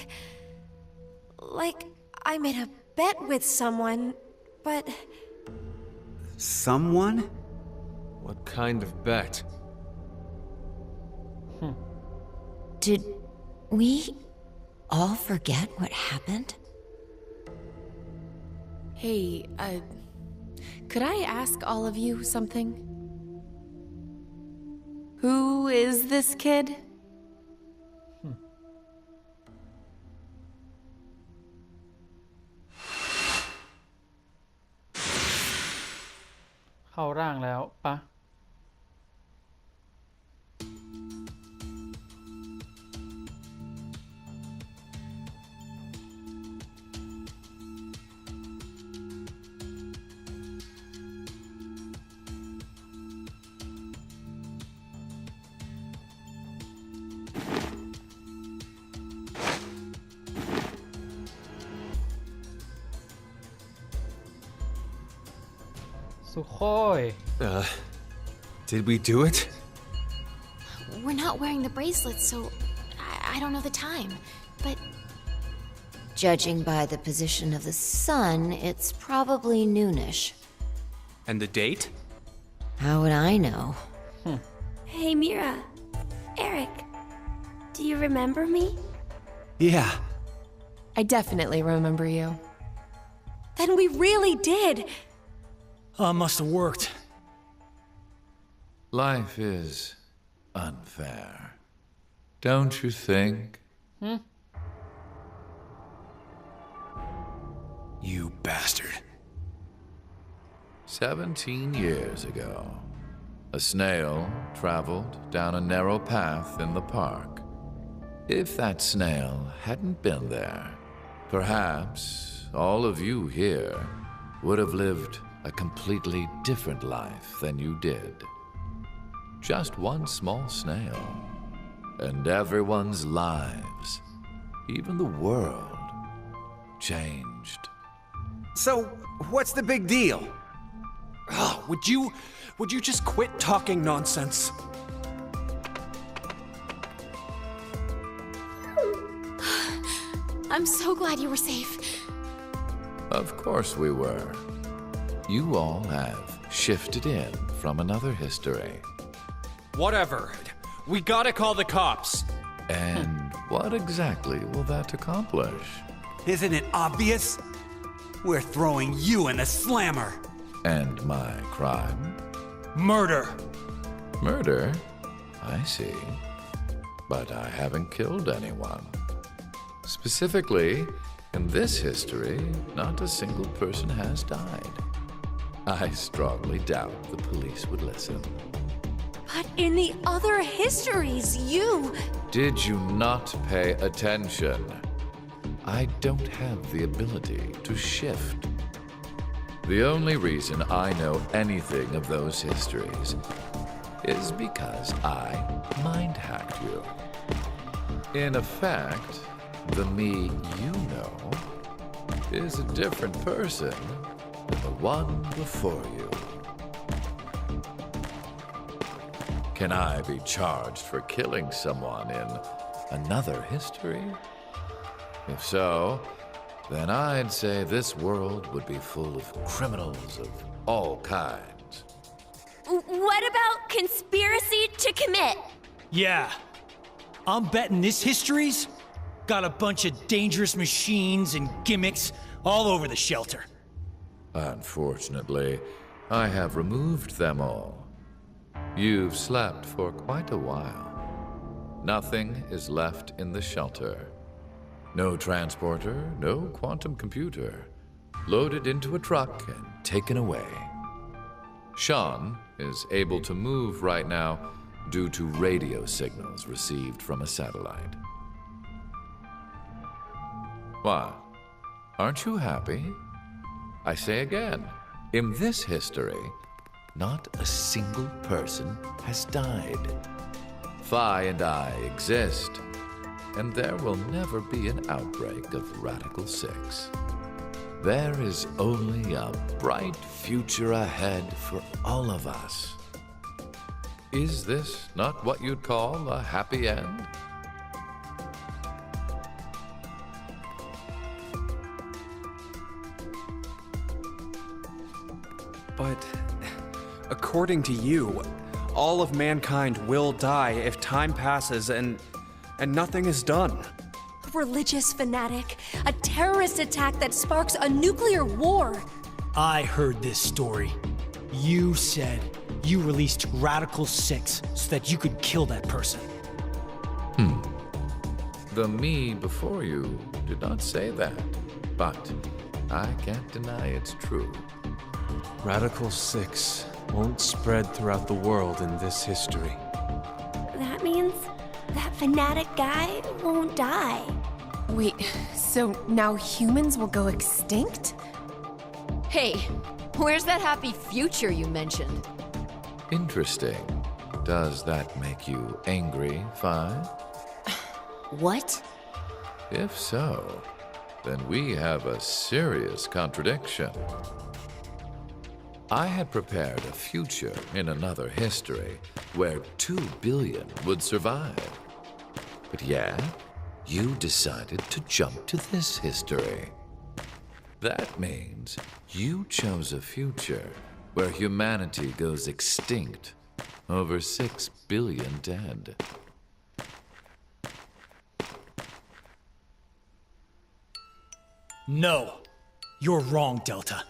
[SPEAKER 15] I made a bet with someone, but...
[SPEAKER 2] Someone?
[SPEAKER 7] What kind of bet?
[SPEAKER 11] Did we all forget what happened?
[SPEAKER 12] Hey, could I ask all of you something? Who is this kid?
[SPEAKER 1] สุโคย
[SPEAKER 7] Did we do it?
[SPEAKER 10] We're not wearing the bracelets, so I don't know the time. But
[SPEAKER 11] Judging by the position of the sun, it's probably noonish.
[SPEAKER 14] And the date?
[SPEAKER 11] How would I know?
[SPEAKER 3] Hey, Mira. Eric. Do you remember me?
[SPEAKER 14] Yeah.
[SPEAKER 12] I definitely remember you.
[SPEAKER 15] Then we really did.
[SPEAKER 8] Must have worked.
[SPEAKER 13] Life is unfair. Don't you think?
[SPEAKER 8] You bastard.
[SPEAKER 13] 17 years ago, a snail traveled down a narrow path in the park. If that snail hadn't been there, perhaps all of you here would have lived a completely different life than you did. Just one small snail, and everyone's lives, even the world, changed.
[SPEAKER 14] So, what's the big deal? Oh, would you just quit talking nonsense?
[SPEAKER 10] I'm so glad you were safe.
[SPEAKER 13] Of course we were. You all have shifted in from another history.
[SPEAKER 14] Whatever. We gotta call the cops.
[SPEAKER 13] And what exactly will that accomplish?
[SPEAKER 2] Isn't it obvious? We're throwing you in the slammer.
[SPEAKER 13] And my crime?
[SPEAKER 8] Murder.
[SPEAKER 13] Murder? I see. But I haven't killed anyone. Specifically, in this history, not a single person has died. I strongly doubt the police would listen.
[SPEAKER 15] But in the other histories, you...
[SPEAKER 13] Did you not pay attention? I don't have the ability to shift. The only reason I know anything of those histories is because I mind-hacked you. In effect, the me you know is a different person than the one before you. Can I be charged for killing someone in another history? If so, then I'd say this world would be full of criminals of all kinds.
[SPEAKER 3] What about conspiracy to commit?
[SPEAKER 8] Yeah. I'm betting this history's got a bunch of dangerous machines and gimmicks all over the shelter.
[SPEAKER 13] Unfortunately, I have removed them all. You've slept for quite a while. Nothing is left in the shelter. No transporter, no quantum computer. Loaded into a truck and taken away. Sean is able to move right now due to radio signals received from a satellite. What? Aren't you happy? I say again, in this history, not a single person has died. Phi and I exist, and there will never be an outbreak of Radical 6. There is only a bright future ahead for all of us. Is this not what you'd call a happy end?
[SPEAKER 14] But according to you, all of mankind will die if time passes and nothing is done.
[SPEAKER 15] A religious fanatic, a terrorist attack that sparks a nuclear war.
[SPEAKER 8] I heard this story. You said you released Radical 6 so that you could kill that person.
[SPEAKER 13] The me before you did not say that, but I can't deny it's true.
[SPEAKER 7] Radical 6 won't spread throughout the world in this history.
[SPEAKER 3] That means that fanatic guy won't die.
[SPEAKER 12] Wait, so now humans will go extinct?
[SPEAKER 16] Hey, where's that happy future you mentioned?
[SPEAKER 13] Interesting. Does that make you angry, Phi?
[SPEAKER 11] What?
[SPEAKER 13] If so, then we have a serious contradiction. I had prepared a future in another history where 2 billion would survive. But yet, you decided to jump to this history. That means you chose a future where humanity goes extinct, over 6 billion dead.
[SPEAKER 8] No, you're wrong, Delta.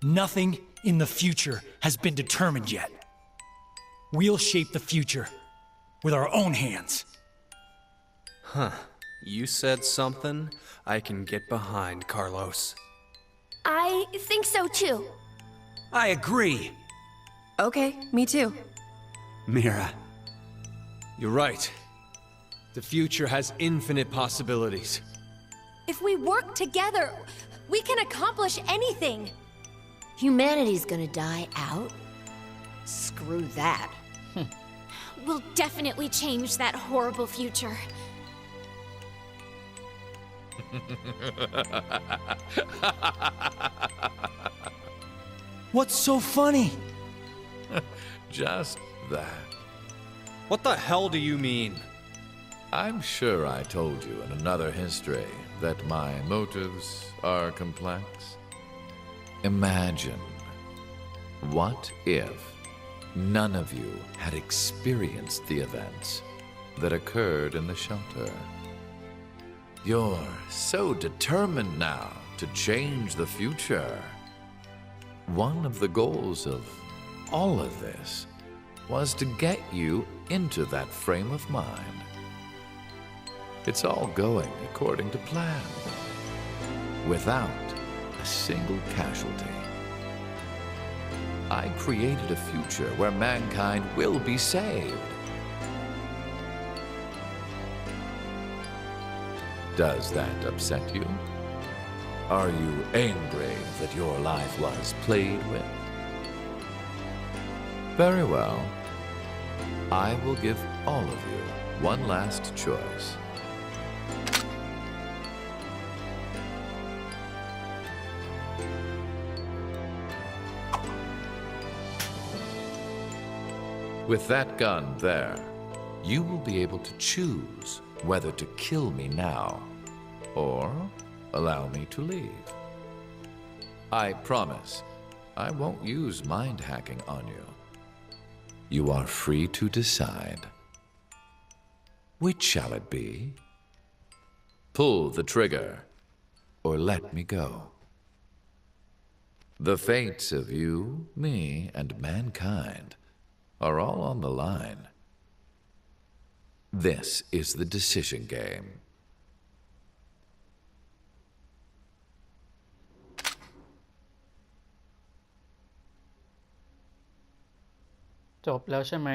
[SPEAKER 8] Nothing in the future has been determined yet. We'll shape the future with our own hands.
[SPEAKER 14] Huh. You said something I can get behind, Carlos.
[SPEAKER 3] I think so too.
[SPEAKER 8] I agree.
[SPEAKER 12] Okay, me too.
[SPEAKER 7] Mira. You're right. The future has infinite possibilities.
[SPEAKER 15] If we work together, we can accomplish anything.
[SPEAKER 11] Humanity's gonna die out? Screw that.
[SPEAKER 10] We'll definitely change that horrible future.
[SPEAKER 8] What's so funny?
[SPEAKER 13] Just that.
[SPEAKER 14] What the hell do you mean?
[SPEAKER 13] I'm sure I told you in another history that my motives are complex. Imagine, what if none of you had experienced the events that occurred in the shelter? You're so determined now to change the future. One of the goals of all of this was to get you into that frame of mind. It's all going according to plan, without a single casualty. I created a future where mankind will be saved. Does that upset you? Are you angry that your life was played with? Very well. I will give all of you one last choice. With that gun there, you will be able to choose whether to kill me now or allow me to leave. I promise I won't use mind hacking on you. You are free to decide. Which shall it be? Pull the trigger or let me go. The fates of you, me, and mankind are all on the line. This is the decision game.
[SPEAKER 1] จบแล้วใช่ไหม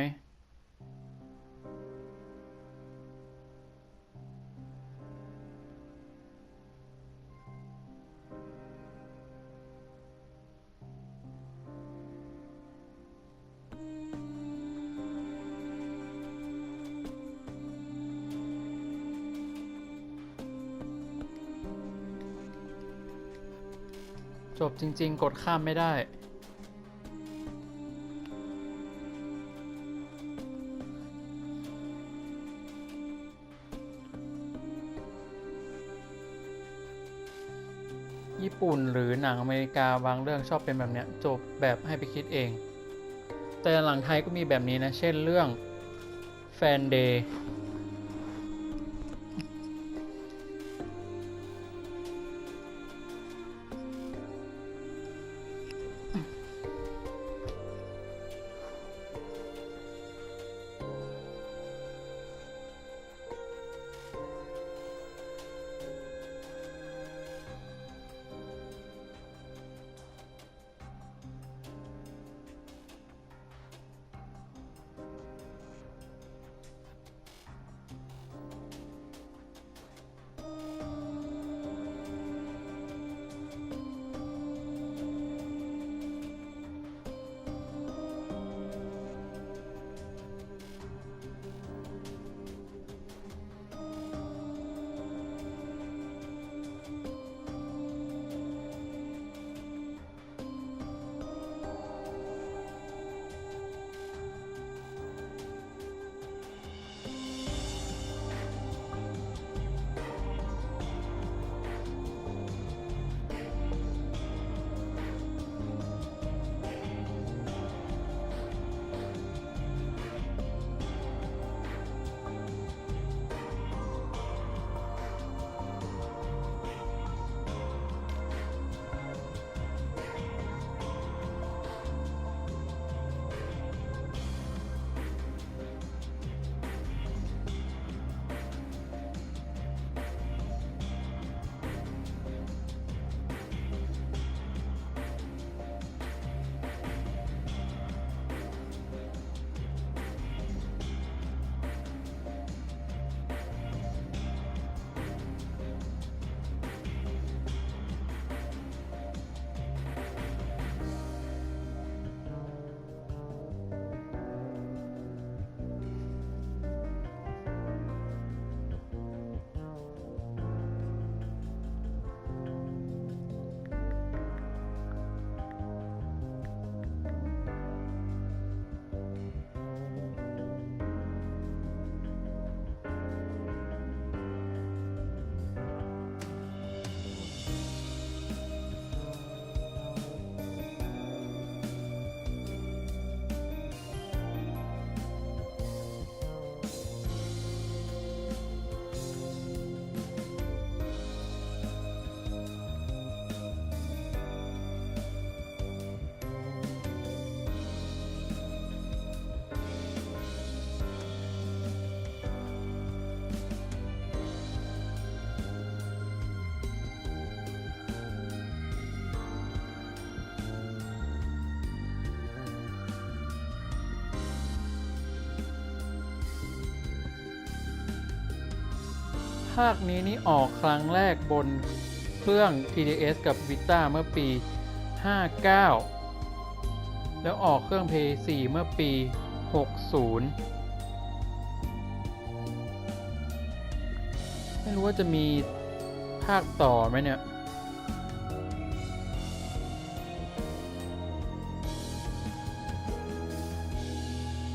[SPEAKER 1] จบจริงๆ กดข้ามไม่ได้ ญี่ปุ่นหรือหนังอเมริกาบางเรื่องชอบเป็นแบบเนี้ยจบแบบให้ไปคิดเอง แต่หลังไทยก็มีแบบนี้นะ เช่นเรื่องแฟนเดย์ ภาคนี้นี่ออกครั้งแรกบนเครื่อง 3DS กับ Vita เมื่อปี 59 แล้วออกเครื่อง PS4 เมื่อปี 60 ไม่รู้ว่าจะมีภาคต่อไหมเนี่ย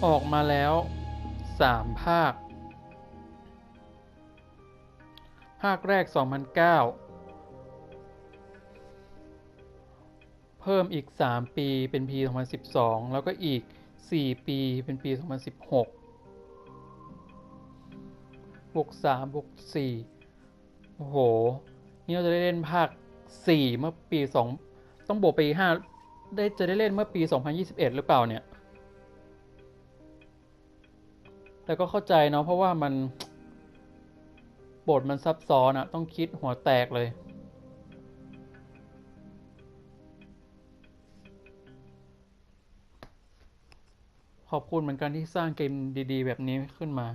[SPEAKER 1] ออกมาแล้ว 3 ภาค ภาคแรก 2009 เพิ่มอีก 3 ปีเป็นปี 2012 แล้วก็อีก 4 ปีเป็นปี 2016 บวก 3 บวก 4 โอ้โห นี่เราจะได้เล่นภาค 4 เมื่อปี 2 ต้องบวกไป 5 จะได้เล่นเมื่อปี 2021 หรือเปล่าเนี่ย แต่ก็เข้าใจเนาะเพราะว่ามันบทมันซับซ้อนอะต้องคิดหัวแตกเลย ขอบคุณเหมือนกันที่สร้างเกมดีๆแบบนี้ขึ้นมา